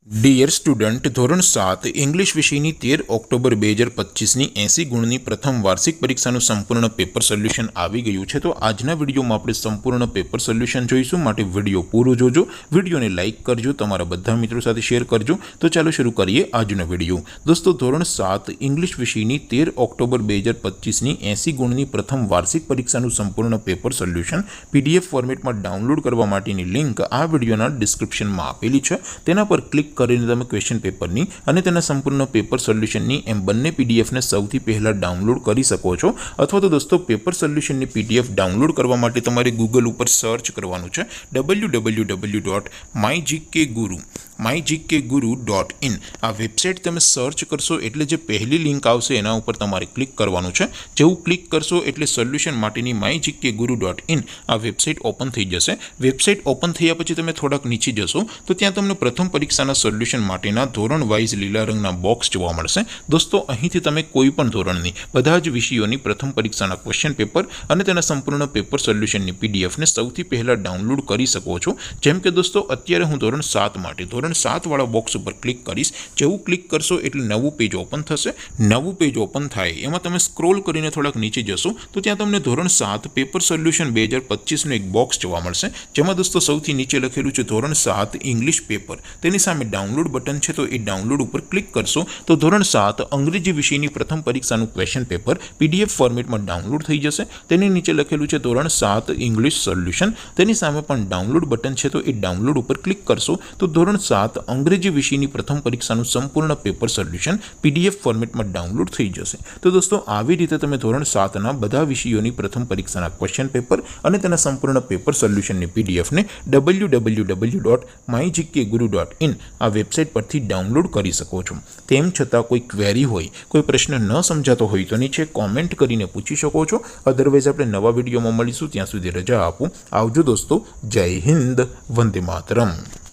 Dear student, ધોરણ 7 English વિષયની 13 October 2025ની 80 ગુણની પ્રથમ વાર્ષિક પરીક્ષાનું સંપૂર્ણ પેપર સોલ્યુશન આવી ગયું છે। તો આજના વિડીયોમાં આપણે સંપૂર્ણ પેપર સોલ્યુશન જોઈશું, માટે વિડીયો પૂરો જોજો, વિડીયોને લાઇક કરજો, તમારા બધા મિત્રો સાથે શેર કરજો। તો ચાલો શરૂ કરીએ આજનો વિડીયો। દોસ્તો, ધોરણ 7 ઇંગ્લિશ વિષયની 13 ઓક્ટોબર 2025ની 80 ગુણની પ્રથમ વાર્ષિક પરીક્ષાનું સંપૂર્ણ પેપર સોલ્યુશન PDF ફોર્મેટમાં ડાઉનલોડ કરવા માટેની લિંક આ વિડીયોના ડિસ્ક્રિપ્શનમાં આપેલી છે। તેના પર ક્લિક કરીને તમે ક્વેશ્ચન પેપરની અને તેના સંપૂર્ણ પેપર સોલ્યુશનની એમ બંને પીડીએફને સૌથી પહેલાં ડાઉનલોડ કરી શકો છો। અથવા તો દોસ્તો, પેપર સોલ્યુશનની PDF ડાઉનલોડ કરવા માટે તમારે ગૂગલ ઉપર સર્ચ કરવાનું છે www.mygkguru.in। આ વેબસાઇટ તમે સર્ચ કરશો એટલે જે પહેલી લિંક આવશે એના ઉપર તમારે ક્લિક કરવાનું છે। જેવું ક્લિક કરશો એટલે સોલ્યુશન માટેની mygkguru.in આ વેબસાઇટ ઓપન થઈ જશે। વેબસાઇટ ઓપન થયા પછી તમે થોડાક નીચે જશો તો ત્યાં તમને પ્રથમ પરીક્ષાના સોલ્યુશન માટેના ધોરણ વાઇઝ લીલા રંગના બોક્સ જોવા મળશે। દોસ્તો, અહીંથી તમે કોઈ પણ ધોરણની બધા જ વિષયોની પ્રથમ પરીક્ષાના ક્વેશ્ચન પેપર અને તેના સંપૂર્ણ પેપર સોલ્યુશનની પીડીએફને સૌથી પહેલાં ડાઉનલોડ કરી શકો છો। જેમ કે દોસ્તો, અત્યારે હું ધોરણ 7 માટે ધોરણ 7 વાળા બોક્સ ઉપર ક્લિક કરીશ। જેવું ક્લિક કરશો એટલે નવું પેજ ઓપન થશે। નવું પેજ ઓપન થાય એમાં તમે સ્ક્રોલ કરીને થોડાક નીચે જશો તો ત્યાં તમને ધોરણ 7 પેપર સોલ્યુશન 2025નું એક બોક્સ જોવા મળશે, જેમાં દોસ્તો સૌથી નીચે લખેલું છે ધોરણ 7 ઇંગ્લિશ પેપર। તેની સામે ડાઉનલોડ બટન છે, તો એ ડાઉનલોડ ઉપર ક્લિક કરશો તો ધોરણ 7 અંગ્રેજી વિષયની પ્રથમ પરીક્ષાનું ક્વેશ્ચન પેપર PDF ફોર્મેટમાં ડાઉનલોડ થઈ જશે। તેની નીચે લખેલું છે ધોરણ 7 ઇંગ્લિશ સોલ્યુશન। તેની સામે પણ ડાઉનલોડ બટન છે, તો એ ડાઉનલોડ ઉપર ક્લિક કરશો તો ધોરણ 7 અંગ્રેજી વિષયની પ્રથમ પરીક્ષાનું સંપૂર્ણ પેપર સોલ્યુશન PDF ફોર્મેટમાં ડાઉનલોડ થઈ જશે। તો દોસ્તો, આવી રીતે તમે ધોરણ 7ના બધા વિષયોની પ્રથમ પરીક્ષાના ક્વેશ્ચન પેપર અને તેના સંપૂર્ણ પેપર સોલ્યુશનની PDFને www.mygkguru.in આ વેબસાઇટ પરથી ડાઉનલોડ કરી શકો છો। તેમ છતાં કોઈ ક્વેરી હોય, કોઈ પ્રશ્ન ન સમજાતો હોય તો નીચે કોમેન્ટ કરીને પૂછી શકો છો। અધરવાઇઝ આપણે નવા વિડીયોમાં મળીશું, ત્યાં સુધી રજા આપું। આવજો દોસ્તો, જય હિન્દ, વંદે માતરમ।